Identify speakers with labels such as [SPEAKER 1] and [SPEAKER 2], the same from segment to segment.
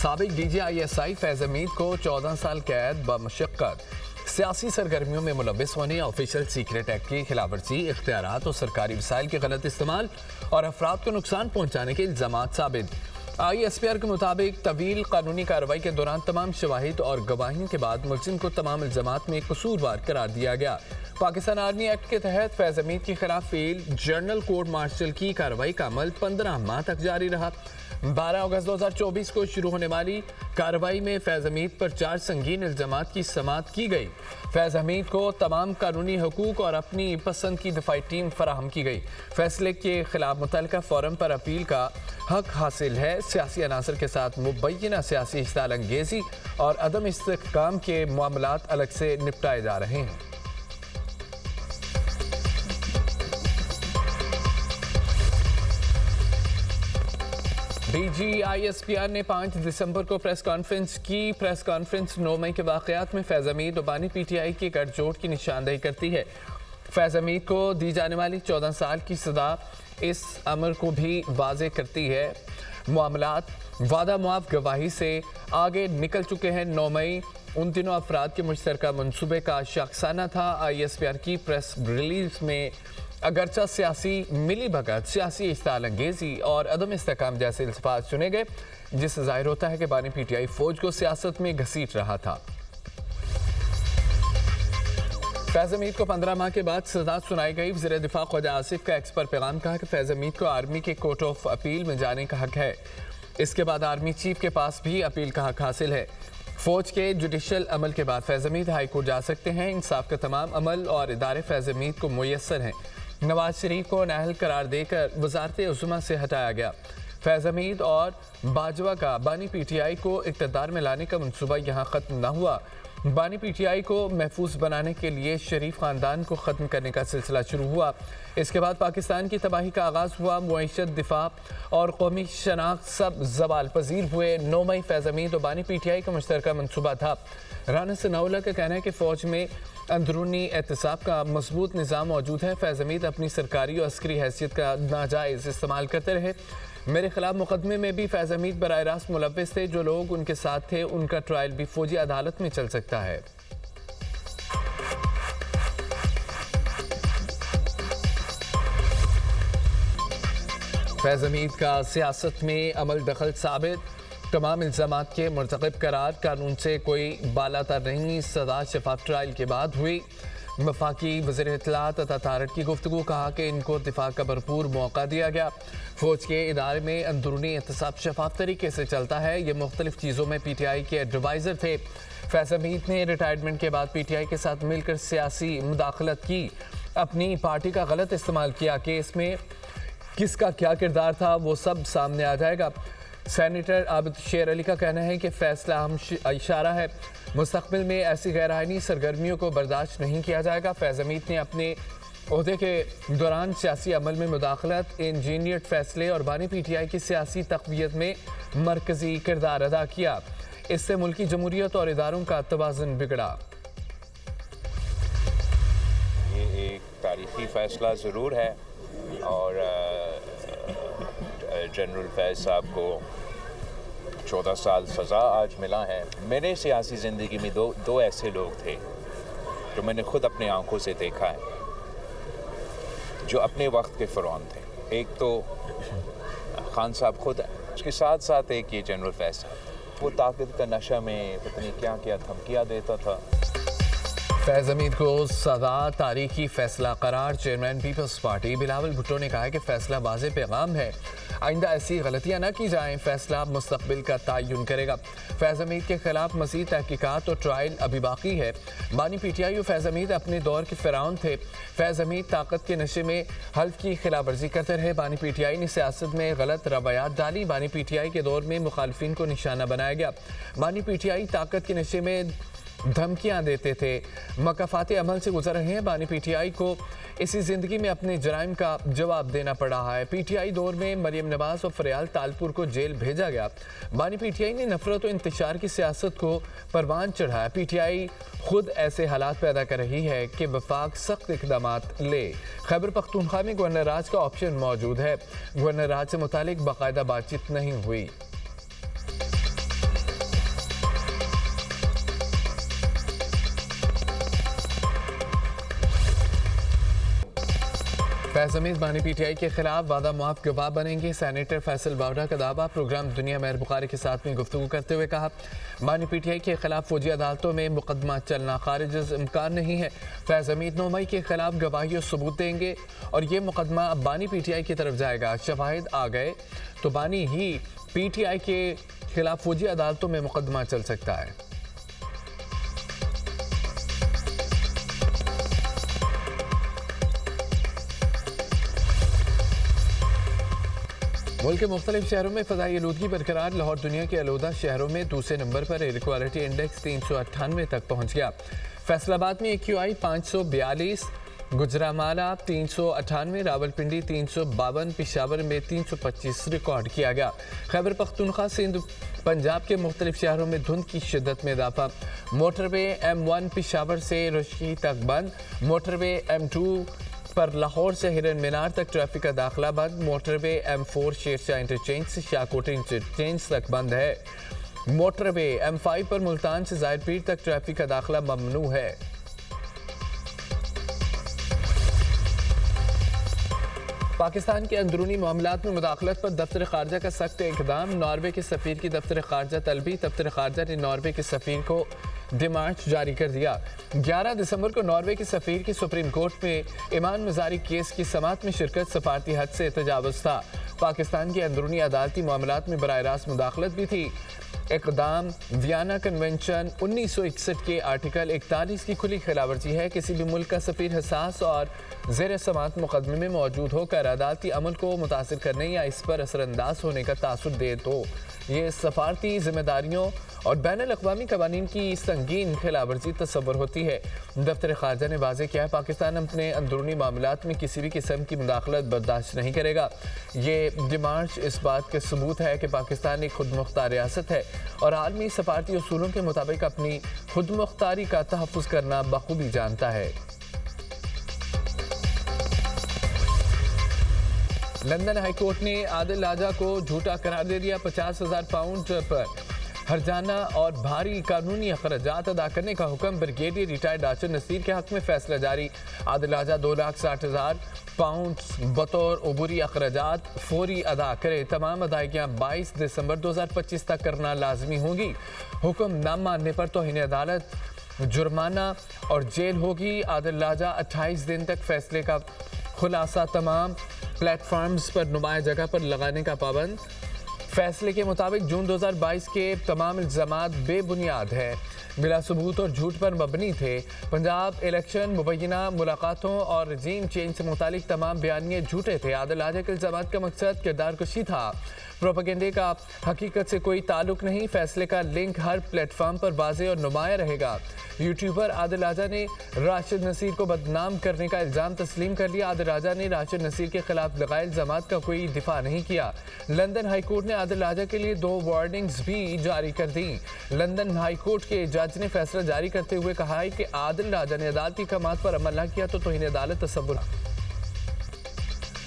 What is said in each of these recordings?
[SPEAKER 1] साबिक DGISI फैज़ हमीद को 14 साल कैद बमशक्कत सियासी सरगर्मियों में मुलव्विस होने, ऑफिशियल सीक्रेट एक्ट की खिलाफवर्जी, इख्तियारात और सरकारी वसाइल के गलत इस्तेमाल और अफराद को नुकसान पहुँचाने के इल्ज़ामात साबित। ISPR के मुताबिक तवील कानूनी कार्रवाई के दौरान तमाम शवाहिद और गवाहियों के बाद मुलजिम को तमाम इल्ज़ामात में कसूरवार करार दिया गया। पाकिस्तान आर्मी एक्ट के तहत फैज़ हमीद के खिलाफ फील्ड जनरल कोर्ट मार्शल की कार्रवाई का अमल 15 माह तक जारी रहा। 12 अगस्त 2024 को शुरू होने वाली कार्रवाई में फैज़ हमीद पर 4 संगीन इल्ज़ामात की समाअत की गई। फैज़ हमीद को तमाम कानूनी हकूक और अपनी पसंद की दफाई टीम फराहम की गई। फैसले के खिलाफ मुतल्लिका फोरम पर अपील का हक हासिल है। सियासी अनासर के साथ मुबैना सियासी इश्ताल अंगेजी और अदम इस्तेहकाम के मामलात अलग से निपटाए जा रहे हैं। DGISPR ने 5 दिसंबर को प्रेस कॉन्फ्रेंस की। प्रेस कॉन्फ्रेंस 9 मई के वाक़यात में फैज़ हमीद और बानी PTI की गठजोड़ की निशानदेही करती है। फैज़ हमीद को दी जाने वाली 14 साल की सज़ा इस अमर को भी वाज़े करती है। मामलात वादा मुआफ़ गवाही से आगे निकल चुके हैं। 9 मई उन दिनों अफराद के मुश्तरका मनसूबे का शख्साना था। ISPR की प्रेस रिलीज में अगरचा सियासी मिली भगत, सियासी इश्ताल अंगेजी और अदम इस्तेहकाम जैसे अल्फाज चुने गए, जिससे जाहिर होता है कि बानी PTI फौज को सियासत में घसीट रहा था। फैज़ हमीद को 15 माह के बाद सजा सुनाई गई। वज़ीर दिफा ख्वाजा आसिफ का एक्स पर पैगाम कहा कि फैज़ हमीद को आर्मी के कोर्ट ऑफ अपील में जाने का हक है। इसके बाद आर्मी चीफ के पास भी अपील का हक हासिल है। फौज के जुडिशल अमल के बाद फैज़ हमीद हाई कोर्ट जा सकते हैं। इंसाफ का तमाम अमल और इदारे फैज़ हमीद को मुयस्सर हैं। नवाज शरीफ को नाअहल करार देकर वज़ारत उज़्मा से हटाया गया। फैज़ हमीद और बाजवा का बानी PTI को इक़्तिदार में लाने का मनसूबा यहाँ ख़त्म न हुआ। बानी PTI को महफूज बनाने के लिए शरीफ ख़ानदान को ख़त्म करने का सिलसिला शुरू हुआ। इसके बाद पाकिस्तान की तबाही का आगाज़ हुआ। मुईशत, दिफा और कौमी शनाख्त सब ज़वाल पजीर हुए। 9 मई फैज़ हमीद और बानी PTI का मुश्तरका मनसूबा था। राना सनाउल्लाह का कहना है कि फ़ौज में अंदरूनी एहतसाब का मजबूत निज़ाम मौजूद है। फैज़ हमीद अपनी सरकारी और अस्करी हैसियत का नाजायज़ इस्तेमाल करते रहे। मेरे खिलाफ मुकदमे में भी फैज़ हमीद बराह रास्त मुलव्विस थे। जो लोग उनके साथ थे उनका ट्रायल भी फौजी अदालत में चल सकता है। फैज़ हमीद का सियासत में अमल दखल साबित, तमाम इल्ज़ामात के मुर्तकब करार, कानून से कोई बालातर नहीं, सजा शफाफ ट्रायल के बाद हुई। वफाकी वज़ीर इत्तलात अता तारक की गुफ्तगू, कहा कि इनको दिफा का भरपूर मौका दिया गया। फौज के इदारे में अंदरूनी एहतसाब शफाफ तरीके से चलता है। ये मुख्तलिफ चीज़ों में PTI के एडवाइज़र थे। फैज़ हमीद ने रिटायरमेंट के बाद PTI के साथ मिलकर सियासी मुदाखलत की, अपनी पार्टी का गलत इस्तेमाल किया। केस में किसका क्या किरदार था वो सब सामने आ जाएगा। सेनेटर आबिद शेर अली का कहना है कि फैसला अहम इशारा है। मुस्तकबिल में ऐसी गैर आईनी सरगर्मियों को बर्दाश्त नहीं किया जाएगा। फैज़ हमीद ने अपने ओहदे के दौरान सियासी अमल में मुदाखलत, इंजीनियर्ड फैसले और बानी PTI की सियासी तक़वियत में मरकज़ी किरदार अदा किया। इससे मुल्की जमहूरियत और इदारों का तवाज़ुन बिगड़ा।
[SPEAKER 2] ये एक तारीखी फ़ैसला ज़रूर है और जनरल फैज़ साहब को 14 साल सज़ा आज मिला है। मेरे सियासी ज़िंदगी में दो ऐसे लोग थे जो मैंने ख़ुद अपने आंखों से देखा है, जो अपने वक्त के फ़िरौन थे। एक तो खान साहब ख़ुद है, उसके साथ साथ एक ये जनरल फैज़ साहब, वो ताकत का नशा में पता नहीं क्या क्या धमकियाँ देता था।
[SPEAKER 1] फैज़ हमीद को सज़ा तारीखी फैसला करार। Chairman Peoples Party Bilawal Bhutto ने कहा है कि फैसला वाज़े पैगाम है, आइंदा ऐसी गलतियाँ न की जाएँ। फैसला मुस्तकबिल का तयन करेगा। फैज़ हमीद के खिलाफ मज़ीद तहकीकात और ट्रायल अभी बाकी है। बानी PTI और फैज़ हमीद अपने दौर के फ़िरौन थे। फैज़ हमीद ताकत के नशे में हल्फ की खिलाफ वर्जी करते रहे। बानी PTI ने सियासत में गलत रवायात डाली। बानी PTI के दौर में मुखालफिन को निशाना बनाया गया। बानी PTI ताकत के नशे में धमकियां देते थे, मकाफाते अमल से गुजर रहे हैं। बानी PTI को इसी ज़िंदगी में अपने जराइम का जवाब देना पड़ा है। PTI दौर में मरियम नवाज और फरियाल तालपुर को जेल भेजा गया। बानी PTI ने नफरत और इंतशार की सियासत को परवान चढ़ाया। PTI खुद ऐसे हालात पैदा कर रही है कि वफाक सख्त इकदाम ले। खैबर पख्तूनख्वा में गवर्नर राज का ऑप्शन मौजूद है। गवर्नर राज से मुतालिक बाकायदा बातचीत नहीं हुई। फैज़ हमीद बानी पीटीआई के खिलाफ वादा मुआफ गवाह बनेंगे। सेनेटर फैसल बावड़ा का दावा। प्रोग्राम दुनिया मेहर बुखारी के साथ में गुफ्तगू करते हुए कहा, बानी पीटीआई के खिलाफ फौजी अदालतों में मुकदमा चलना खारिज इम्कान नहीं है। फैज़ हमीद 9 मई के खिलाफ गवाही और सबूत देंगे और ये मुकदमा अब बानी पीटीआई की तरफ जाएगा। शवाहिद आ गए तो बानी ही पीटीआई के खिलाफ फौजी अदालतों में मुकदमा चल सकता है। मुल्क के मुख्तलिफ शहरों में फ़ज़ाई आलूदगी बरकरार। लाहौर दुनिया के आलूदा शहरों में दूसरे नंबर पर एयर क्वालिटी इंडेक्स 398 तक पहुँच गया। फैसलाबाद में AQI 542, गुजरामाला 398, रावलपिंडी 352, पिशावर में 325 रिकॉर्ड किया गया। खैबर पख्तूनख्वा, सिंध, पंजाब के मुख्तलिफ शहरों में धुंध की शिद्दत में इजाफा। मोटरवे M1 पिशावर से रुश्की तक बंद। मोटरवे M2 पर लाहौर से हिरन मीनार तक ट्रैफिक का दाखिला बंद। मोटरवे M4 शेरशाह इंटरचेंज से शाहकोट इंटरचेंज तक बंद है। मोटरवे M5 पर मुल्तान से जाहिर पीर तक ट्रैफिक का दाखिला ममनू है। पाकिस्तान के अंदरूनी मामलात में मुदाखलत पर दफ्तर खारजा का सख्त इक़दाम। नॉर्वे के सफ़ीर की दफ्तर खारजा तलबी। दफ्तर खारजा ने नॉर्वे के सफ़ीर को डिमार्च जारी कर दिया। 11 दिसंबर को नॉर्वे के सफ़ीर की सुप्रीम कोर्ट में ईमान मजारी केस की समाअत में शिरकत सफारती हद से तजावुज़ था। पाकिस्तान के अंदरूनी अदालती मामलात में बराह रास्त मुदाखलत भी थी। इक़दाम वियना कन्वेंशन 1961 के आर्टिकल 41 की खुली खिलाफवर्जी है। किसी भी मुल्क का सफ़ीर हसास और ज़ेर समाअत मुकदमे में मौजूद होकर अदालती अमल को मुतासिर करने या इस पर असरअंदाज होने का तासुर दे तो ये सफारती जिम्मेदारियों और बैनुल-अक़वामी कवानीन की संगीन खिलाफवर्जी तस्वर होती है। दफ्तर खारजा ने वाज़ेह किया है, पाकिस्तान अपने अंदरूनी मामलात में किसी भी किस्म की मुदाखलत बर्दाश्त नहीं करेगा। ये डिमार्च इस बात के सबूत है कि पाकिस्तान एक खुद मुख्तार रियासत है और आलमी सफारती उसूलों के मुताबिक अपनी खुद मुख्तारी का तहफ़्फ़ुज़ करना बखूबी जानता है। लंदन हाईकोर्ट ने आदिल लाजा को झूठा करार दे दिया। 50,000 पाउंड पर हरजाना और भारी कानूनी अखराजात अदा करने का हुक्म। ब्रिगेडियर रिटायर्ड आचर नसीर के हक में फैसला जारी। आदिल लाजा 2,60,000 पाउंड बतौर अबूरी अखराजात फौरी अदा करे। तमाम अदायगियाँ 22 दिसंबर 2025 तक करना लाजमी होगी। हुक्म न मानने पर तौहीन अदालत, जुर्माना और जेल होगी। आदिल लाजा 28 दिन तक फैसले का खुलासा तमाम प्लेटफॉर्म्स पर नुमाया जगह पर लगाने का पाबंद। फैसले के मुताबिक जून 2022 के तमाम इल्ज़ामात बेबुनियाद है, बिला सबूत और झूठ पर मबनी थे। पंजाब इलेक्शन, मुबैना मुलाकातों और रजीम चेंज से मुतालिक तमाम बयानिए झूठे थे। आदिल लाजा के इल्ज़ामात का मकसद किरदार कशी था, प्रोपेगेंडे का हकीकत से कोई ताल्लुक नहीं। फैसले का लिंक हर प्लेटफॉर्म पर वाज़ेह और नुमाया रहेगा। यूट्यूबर आदिल लाजा ने राशिद नसीर को बदनाम करने का इल्ज़ाम तस्लीम कर लिया। आदिल लाजा ने राशिद नसीर के खिलाफ लगाए इल्ज़ामात का कोई दिफा नहीं किया। लंदन हाईकोर्ट ने आदिल लाजा के लिए 2 वार्निंग्स भी जारी कर दी। लंदन हाईकोर्ट के जज ने फैसला जारी करते हुए कहा है कि आदिल लाजा ने अदालती अहकामात पर अमल न किया तो तौहीन अदालत तसव्वुर।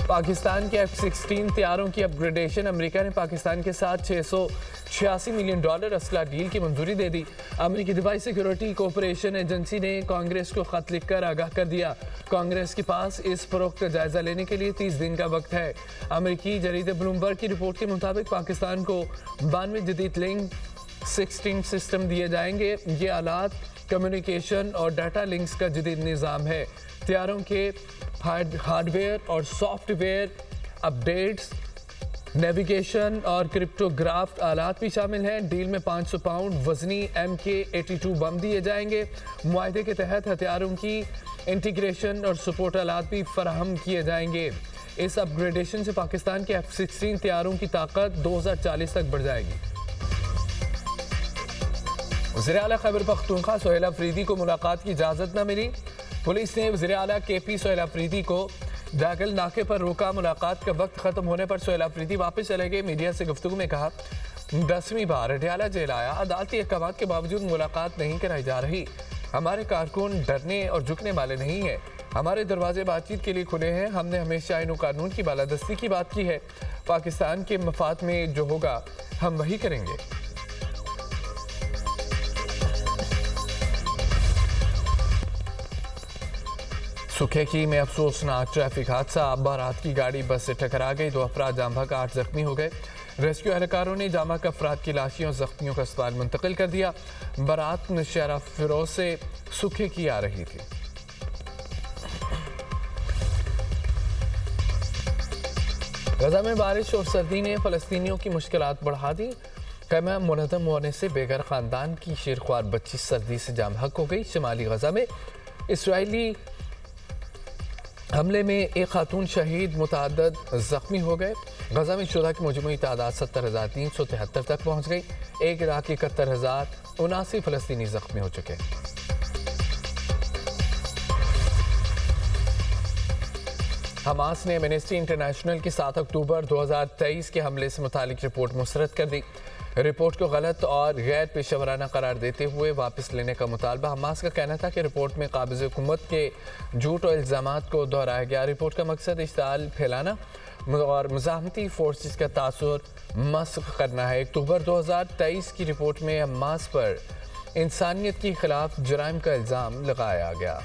[SPEAKER 1] पाकिस्तान के F-16 तैयारों की अपग्रेडेशन। अमेरिका ने पाकिस्तान के साथ $686 मिलियन असला डील की मंजूरी दे दी। अमेरिकी दिफाई सिक्योरिटी कोऑपरेशन एजेंसी ने कांग्रेस को खत लिखकर आगाह कर दिया। कांग्रेस के पास इस फरोख्त का जायजा लेने के लिए 30 दिन का वक्त है। अमेरिकी जरीदे ब्लूमबर्ग की रिपोर्ट के मुताबिक पाकिस्तान को 92 जदीद लिंक 16 सिस्टम दिए जाएंगे। ये आलात कम्युनिकेशन और डाटा लिंक्स का जदीद निज़ाम है। तैयारों के हार्डवेयर और सॉफ्टवेयर अपडेट्स, नेविगेशन और क्रिप्टोग्राफ्ट आलात भी शामिल हैं। डील में 500 पाउंड वजनी MK82 बम दिए जाएंगे। मुआहदे के तहत हथियारों की इंटीग्रेशन और सपोर्ट आलात भी फराहम किए जाएंगे। इस अपग्रेडेशन से पाकिस्तान के F-16 तैयारों की ताकत 2040 तक बढ़ जाएगी। वज़ीर आला खैबर पख्तूनख्वा सोहेल अफरीदी को मुलाकात की इजाज़त न मिली। पुलिस ने वज़ीर आला KP सोहेल अफरीदी को दाखिल नाके पर रोका। मुलाकात का वक्त ख़त्म होने पर सोहेल अफरीदी वापस चले गए। मीडिया से गुफ्तगू में कहा, 10वीं बार अडयाला जेल आया, अदालती अहकामात के बावजूद मुलाकात नहीं कराई जा रही। हमारे कारकुन डरने और झुकने वाले नहीं हैं। हमारे दरवाजे बातचीत के लिए खुले हैं। हमने हमेशा आईन कानून की बालादस्ती की बात की है। पाकिस्तान के मफाद में जो होगा हम वही करेंगे। सुखेकी में अफसोसनाक ट्रैफिक हादसा, बारात की गाड़ी बस से टकरा गई, 2 अफराद जाम बहक 8 जख्मी हो गए। रेस्क्यू एहलकारों ने जाम बहक अफराद की लाशियों जख्मियों का अस्पताल मुंतकिल कर दिया। बारात नौशहरा फिरोज से सुखेकी आ रही थी। गजा में बारिश और सर्दी ने फलस्तीनियों की मुश्किलात बढ़ा दी। कैमा मुनज़्ज़म होने से बेघर खानदान की शेरख्वार बच्ची सर्दी से जाम बहक हो गई। शुमाली गजा में इसराइली हमले में एक खातून शहीद, मुतअद्दिद जख्मी हो गए। गजा में शुदा की मजमूई तादाद 70,373 तक पहुँच गई। 1,71,079 फलस्तीनी जख्मी हो चुके हैं। हमास ने एमनेस्टी इंटरनेशनल की 7 अक्टूबर 2023 के हमले से मुतालिक रिपोर्ट मुस्तरद कर दी। रिपोर्ट को गलत और गैर पेशेवराना करार देते हुए वापस लेने का मुतालबा। हमास का कहना था कि रिपोर्ट में काबिज़ हुकूमत के झूठ और इल्ज़ामात को दोहराया गया। रिपोर्ट का मकसद इश्ताल फैलाना और मुज़ाहमती फोर्सेस का तासुर मस्क करना है। अक्टूबर 2023 की रिपोर्ट में हमास पर इंसानियत के खिलाफ जराइम का इल्ज़ाम लगाया गया।